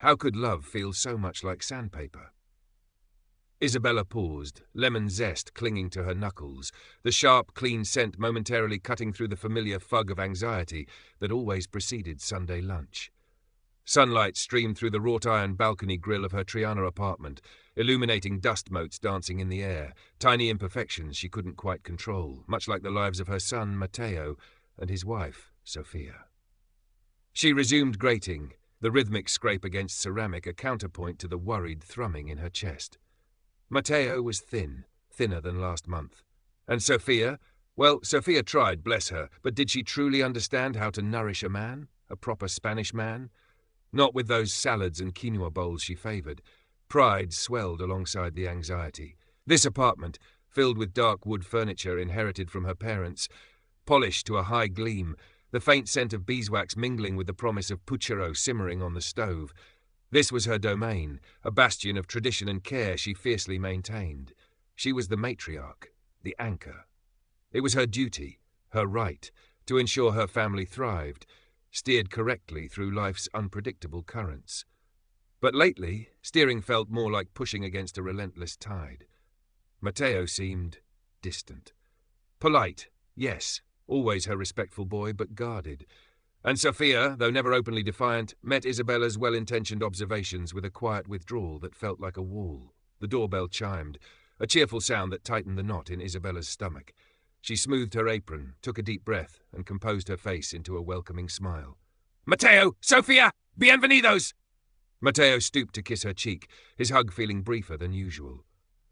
How could love feel so much like sandpaper? Isabella paused, lemon zest clinging to her knuckles, the sharp, clean scent momentarily cutting through the familiar fug of anxiety that always preceded Sunday lunch. Sunlight streamed through the wrought-iron balcony grille of her Triana apartment, illuminating dust motes dancing in the air, tiny imperfections she couldn't quite control, much like the lives of her son, Matteo, and his wife, Sophia. She resumed grating, the rhythmic scrape against ceramic a counterpoint to the worried thrumming in her chest. Matteo was thinner than last month. And Sophia? Well, Sophia tried, bless her, but did she truly understand how to nourish a man? A proper Spanish man? Not with those salads and quinoa bowls she favoured. Pride swelled alongside the anxiety. This apartment, filled with dark wood furniture inherited from her parents, polished to a high gleam, the faint scent of beeswax mingling with the promise of puchero simmering on the stove. This was her domain, a bastion of tradition and care she fiercely maintained. She was the matriarch, the anchor. It was her duty, her right, to ensure her family thrived, steered correctly through life's unpredictable currents. But lately, steering felt more like pushing against a relentless tide. Matteo seemed distant. Polite, yes, always her respectful boy, but guarded. And Sophia, though never openly defiant, met Isabella's well-intentioned observations with a quiet withdrawal that felt like a wall. The doorbell chimed, a cheerful sound that tightened the knot in Isabella's stomach. She smoothed her apron, took a deep breath, and composed her face into a welcoming smile. "Matteo! Sophia! Bienvenidos!" Matteo stooped to kiss her cheek, his hug feeling briefer than usual.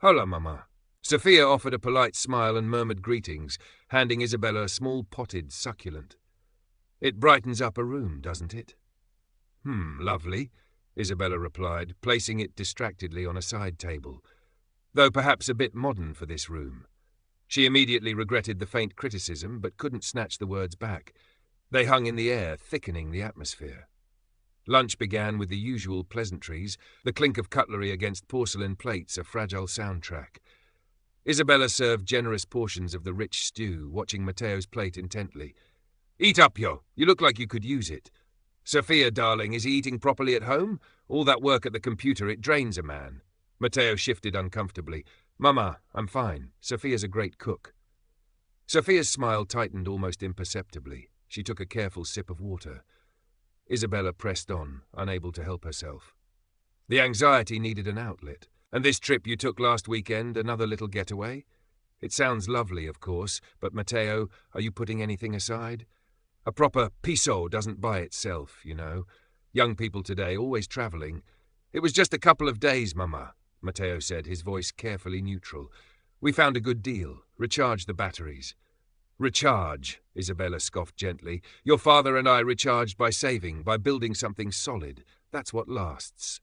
"Hola, Mama." Sophia offered a polite smile and murmured greetings, handing Isabella a small potted succulent. "It brightens up a room, doesn't it?" Lovely," Isabella replied, placing it distractedly on a side table, though perhaps a bit modern for this room. She immediately regretted the faint criticism, but couldn't snatch the words back. They hung in the air, thickening the atmosphere. Lunch began with the usual pleasantries, the clink of cutlery against porcelain plates a fragile soundtrack. Isabella served generous portions of the rich stew, watching Matteo's plate intently. "Eat up, yo. You look like you could use it. Sophia, darling, is he eating properly at home? All that work at the computer, it drains a man." Matteo shifted uncomfortably. "Mama, I'm fine. Sophia's a great cook." Sophia's smile tightened almost imperceptibly. She took a careful sip of water. Isabella pressed on, unable to help herself. The anxiety needed an outlet. "And this trip you took last weekend, another little getaway? It sounds lovely, of course, but Matteo, are you putting anything aside? A proper piso doesn't buy itself, you know. Young people today, always travelling. It was just a couple of days, Mama," Matteo said, his voice carefully neutral. "We found a good deal. Recharged the batteries." "Recharge," Isabella scoffed gently. "Your father and I recharged by saving, by building something solid. That's what lasts."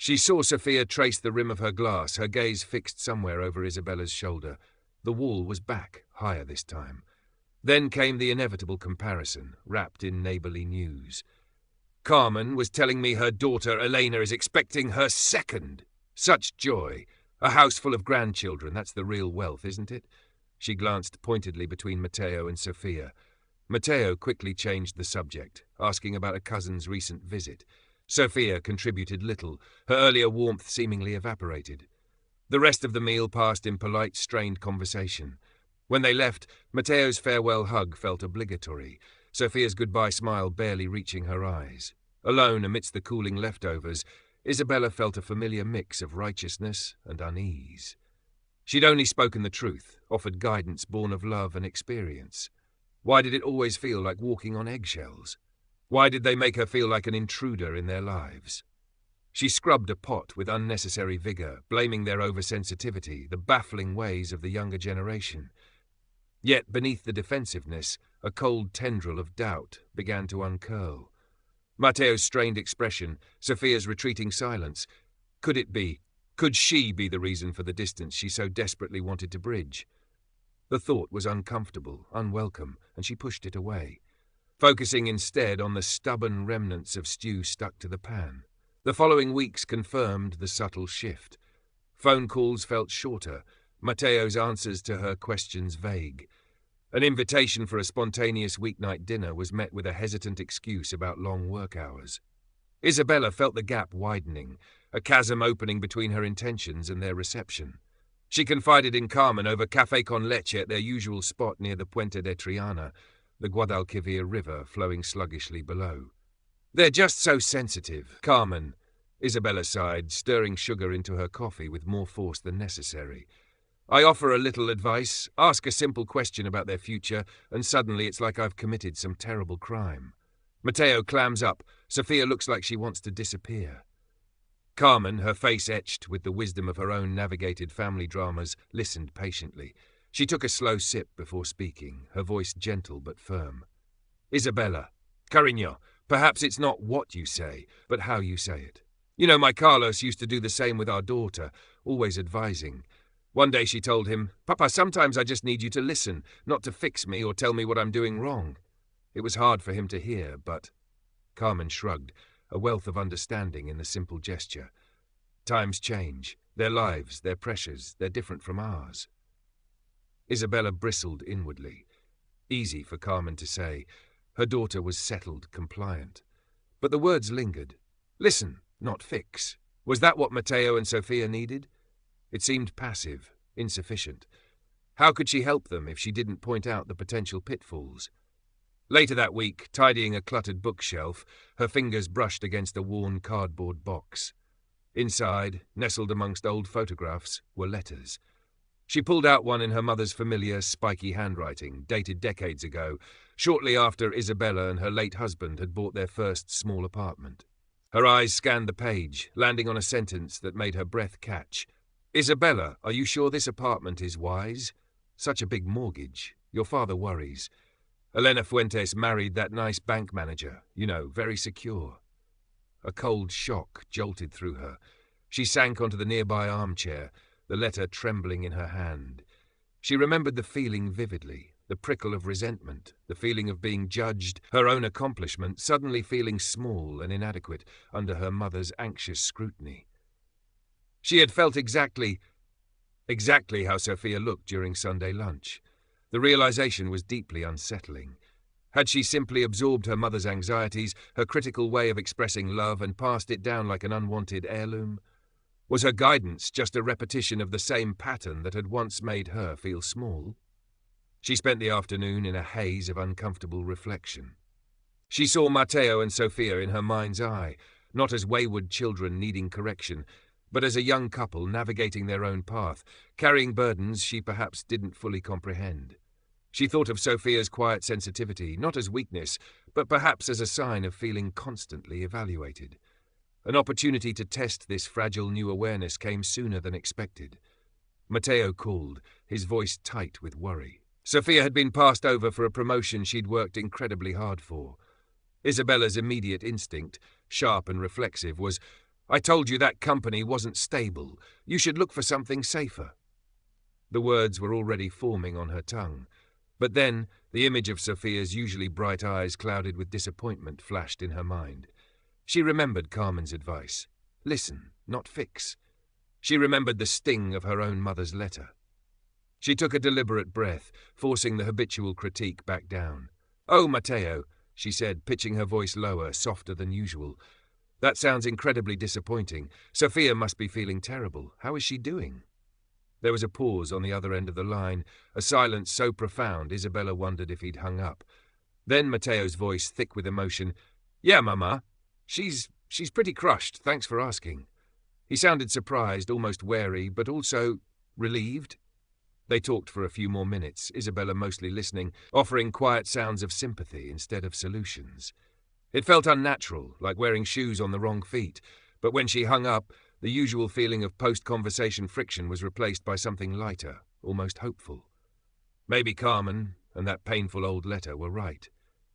She saw Sophia trace the rim of her glass, her gaze fixed somewhere over Isabella's shoulder. The wall was back, higher this time. Then came the inevitable comparison, wrapped in neighbourly news. "Carmen was telling me her daughter Elena is expecting her second. Such joy. A house full of grandchildren, that's the real wealth, isn't it?" She glanced pointedly between Matteo and Sophia. Matteo quickly changed the subject, asking about a cousin's recent visit. Sophia contributed little, her earlier warmth seemingly evaporated. The rest of the meal passed in polite, strained conversation. When they left, Matteo's farewell hug felt obligatory, Sophia's goodbye smile barely reaching her eyes. Alone amidst the cooling leftovers, Isabella felt a familiar mix of righteousness and unease. She'd only spoken the truth, offered guidance born of love and experience. Why did it always feel like walking on eggshells? Why did they make her feel like an intruder in their lives? She scrubbed a pot with unnecessary vigour, blaming their oversensitivity, the baffling ways of the younger generation. Yet beneath the defensiveness, a cold tendril of doubt began to uncurl. Matteo's strained expression, Sophia's retreating silence. Could she be the reason for the distance she so desperately wanted to bridge? The thought was uncomfortable, unwelcome, and she pushed it away, focusing instead on the stubborn remnants of stew stuck to the pan. The following weeks confirmed the subtle shift. Phone calls felt shorter, Matteo's answers to her questions vague. An invitation for a spontaneous weeknight dinner was met with a hesitant excuse about long work hours. Isabella felt the gap widening, a chasm opening between her intentions and their reception. She confided in Carmen over café con leche at their usual spot near the Puente de Triana, the Guadalquivir River flowing sluggishly below. "They're just so sensitive, Carmen," Isabella sighed, stirring sugar into her coffee with more force than necessary. "I offer a little advice, ask a simple question about their future, and suddenly it's like I've committed some terrible crime." Mateo clams up. Sophia looks like she wants to disappear. Carmen, her face etched with the wisdom of her own navigated family dramas, listened patiently. She took a slow sip before speaking, her voice gentle but firm. "Isabella, cariño, perhaps it's not what you say, but how you say it. You know, my Carlos used to do the same with our daughter, always advising. One day she told him, 'Papa, sometimes I just need you to listen, not to fix me or tell me what I'm doing wrong.' It was hard for him to hear, but—" Carmen shrugged, a wealth of understanding in the simple gesture. "Times change. Their lives, their pressures, they're different from ours." Isabella bristled inwardly. Easy for Carmen to say. Her daughter was settled, compliant. But the words lingered. Listen, not fix. Was that what Mateo and Sophia needed? It seemed passive, insufficient. How could she help them if she didn't point out the potential pitfalls? Later that week, tidying a cluttered bookshelf, her fingers brushed against a worn cardboard box. Inside, nestled amongst old photographs, were letters. She pulled out one in her mother's familiar, spiky handwriting, dated decades ago, shortly after Isabella and her late husband had bought their first small apartment. Her eyes scanned the page, landing on a sentence that made her breath catch. "Isabella, are you sure this apartment is wise? Such a big mortgage. Your father worries. Elena Fuentes married that nice bank manager, you know, very secure." A cold shock jolted through her. She sank onto the nearby armchair, the letter trembling in her hand. She remembered the feeling vividly, the prickle of resentment, the feeling of being judged, her own accomplishment suddenly feeling small and inadequate under her mother's anxious scrutiny. She had felt exactly how Sophia looked during Sunday lunch. The realization was deeply unsettling. Had she simply absorbed her mother's anxieties, her critical way of expressing love, and passed it down like an unwanted heirloom? Was her guidance just a repetition of the same pattern that had once made her feel small? She spent the afternoon in a haze of uncomfortable reflection. She saw Mateo and Sophia in her mind's eye, not as wayward children needing correction, but as a young couple navigating their own path, carrying burdens she perhaps didn't fully comprehend. She thought of Sophia's quiet sensitivity, not as weakness, but perhaps as a sign of feeling constantly evaluated. An opportunity to test this fragile new awareness came sooner than expected. Mateo called, his voice tight with worry. Sophia had been passed over for a promotion she'd worked incredibly hard for. Isabella's immediate instinct, sharp and reflexive, was, "I told you that company wasn't stable. You should look for something safer." The words were already forming on her tongue. But then, the image of Sophia's usually bright eyes clouded with disappointment flashed in her mind. She remembered Carmen's advice. Listen, not fix. She remembered the sting of her own mother's letter. She took a deliberate breath, forcing the habitual critique back down. "Oh, Mateo," she said, pitching her voice lower, softer than usual. "That sounds incredibly disappointing. Sophia must be feeling terrible. How is she doing?" There was a pause on the other end of the line, a silence so profound Isabella wondered if he'd hung up. Then Mateo's voice, thick with emotion, "Yeah, Mama. She's pretty crushed, thanks for asking." He sounded surprised, almost wary, but also relieved. They talked for a few more minutes, Isabella mostly listening, offering quiet sounds of sympathy instead of solutions. It felt unnatural, like wearing shoes on the wrong feet, but when she hung up, the usual feeling of post-conversation friction was replaced by something lighter, almost hopeful. Maybe Carmen and that painful old letter were right.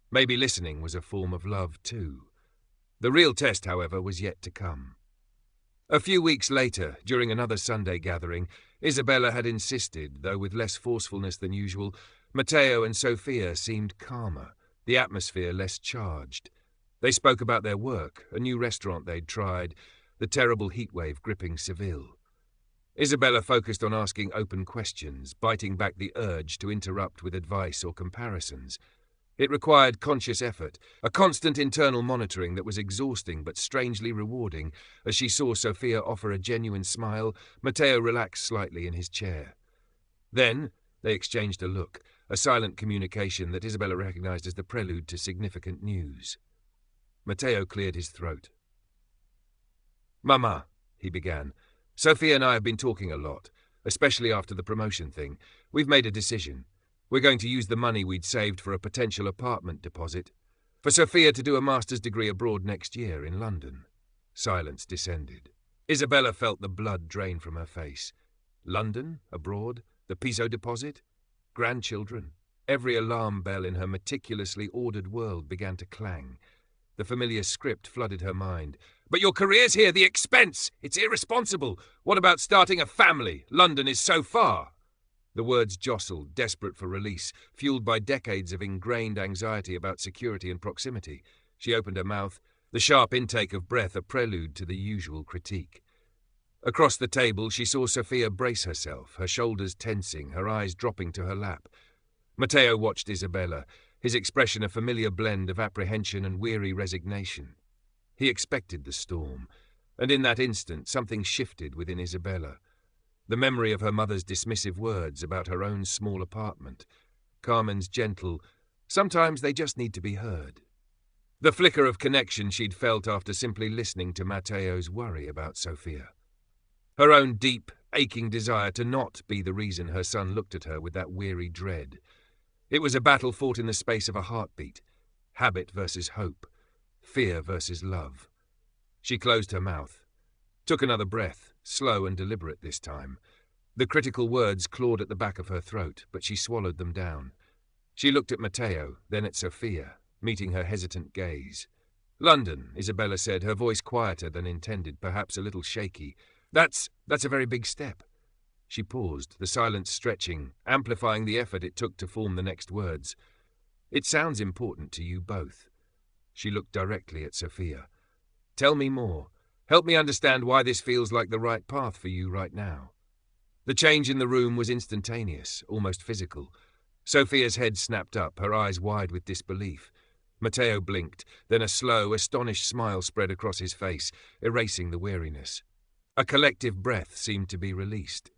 Maybe listening was a form of love too. The real test, however, was yet to come. A few weeks later, during another Sunday gathering, Isabella had insisted, though with less forcefulness than usual, Mateo and Sophia seemed calmer, the atmosphere less charged. They spoke about their work, a new restaurant they'd tried, the terrible heatwave gripping Seville. Isabella focused on asking open questions, biting back the urge to interrupt with advice or comparisons. It required conscious effort, a constant internal monitoring that was exhausting but strangely rewarding. As she saw Sophia offer a genuine smile, Matteo relaxed slightly in his chair. Then they exchanged a look, a silent communication that Isabella recognized as the prelude to significant news. Matteo cleared his throat. "Mama," he began, "Sophia and I have been talking a lot, especially after the promotion thing. We've made a decision. We're going to use the money we'd saved for a potential apartment deposit for Sophia to do a master's degree abroad next year in London." Silence descended. Isabella felt the blood drain from her face. London? Abroad? The Piso deposit? Grandchildren? Every alarm bell in her meticulously ordered world began to clang. The familiar script flooded her mind. "But your career's here, the expense! It's irresponsible! What about starting a family? London is so far!" The words jostled, desperate for release, fueled by decades of ingrained anxiety about security and proximity. She opened her mouth, the sharp intake of breath a prelude to the usual critique. Across the table, she saw Sophia brace herself, her shoulders tensing, her eyes dropping to her lap. Matteo watched Isabella, his expression a familiar blend of apprehension and weary resignation. He expected the storm, and in that instant something shifted within Isabella. The memory of her mother's dismissive words about her own small apartment, Carmen's gentle, "Sometimes they just need to be heard." The flicker of connection she'd felt after simply listening to Matteo's worry about Sophia. Her own deep, aching desire to not be the reason her son looked at her with that weary dread. It was a battle fought in the space of a heartbeat, habit versus hope, fear versus love. She closed her mouth, took another breath, slow and deliberate this time. The critical words clawed at the back of her throat, but she swallowed them down. She looked at Matteo, then at Sophia, meeting her hesitant gaze. "London," Isabella said, her voice quieter than intended, perhaps a little shaky. That's a very big step." She paused, the silence stretching, amplifying the effort it took to form the next words. "It sounds important to you both." She looked directly at Sophia. "Tell me more. Help me understand why this feels like the right path for you right now." The change in the room was instantaneous, almost physical. Sophia's head snapped up, her eyes wide with disbelief. Matteo blinked, then a slow, astonished smile spread across his face, erasing the weariness. A collective breath seemed to be released.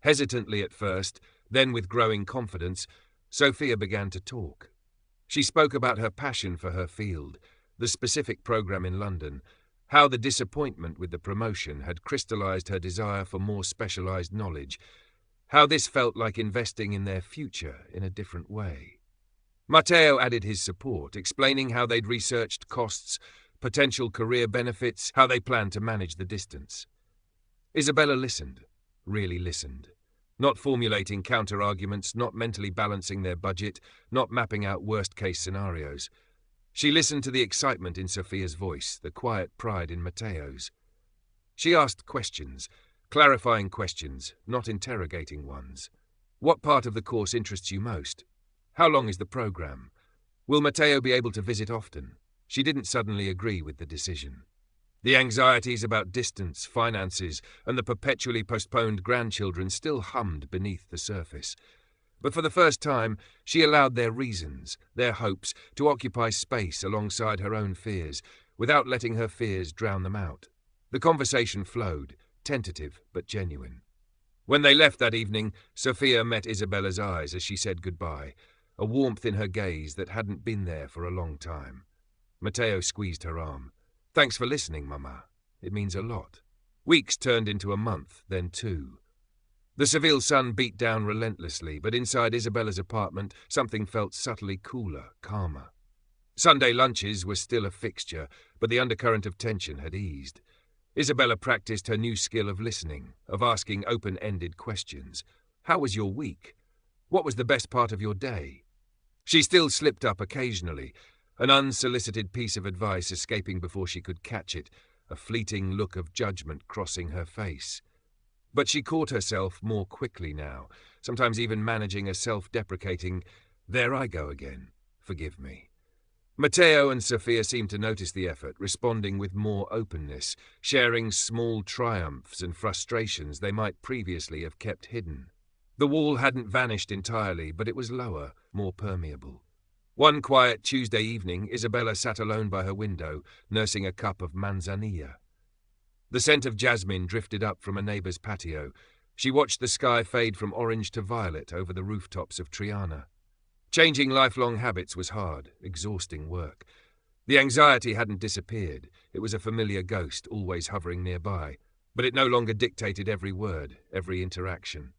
Hesitantly at first, then with growing confidence, Sophia began to talk. She spoke about her passion for her field, the specific program in London, how the disappointment with the promotion had crystallized her desire for more specialized knowledge, how this felt like investing in their future in a different way. Matteo added his support, explaining how they'd researched costs, potential career benefits, how they planned to manage the distance. Isabella listened, really listened, not formulating counter-arguments, not mentally balancing their budget, not mapping out worst-case scenarios. She listened to the excitement in Sophia's voice, the quiet pride in Matteo's. She asked questions, clarifying questions, not interrogating ones. "What part of the course interests you most? How long is the program? Will Matteo be able to visit often?" She didn't suddenly agree with the decision. The anxieties about distance, finances, and the perpetually postponed grandchildren still hummed beneath the surface. But for the first time, she allowed their reasons, their hopes, to occupy space alongside her own fears, without letting her fears drown them out. The conversation flowed, tentative but genuine. When they left that evening, Sophia met Isabella's eyes as she said goodbye, a warmth in her gaze that hadn't been there for a long time. Matteo squeezed her arm. "Thanks for listening, Mama. It means a lot." Weeks turned into a month, then 2. The Seville sun beat down relentlessly, but inside Isabella's apartment, something felt subtly cooler, calmer. Sunday lunches were still a fixture, but the undercurrent of tension had eased. Isabella practiced her new skill of listening, of asking open-ended questions. "How was your week? What was the best part of your day?" She still slipped up occasionally, an unsolicited piece of advice escaping before she could catch it, a fleeting look of judgment crossing her face. But she caught herself more quickly now, sometimes even managing a self-deprecating, "There I go again. Forgive me." Matteo and Sophia seemed to notice the effort, responding with more openness, sharing small triumphs and frustrations they might previously have kept hidden. The wall hadn't vanished entirely, but it was lower, more permeable. One quiet Tuesday evening, Isabella sat alone by her window, nursing a cup of manzanilla. The scent of jasmine drifted up from a neighbour's patio. She watched the sky fade from orange to violet over the rooftops of Triana. Changing lifelong habits was hard, exhausting work. The anxiety hadn't disappeared. It was a familiar ghost, always hovering nearby. But it no longer dictated every word, every interaction.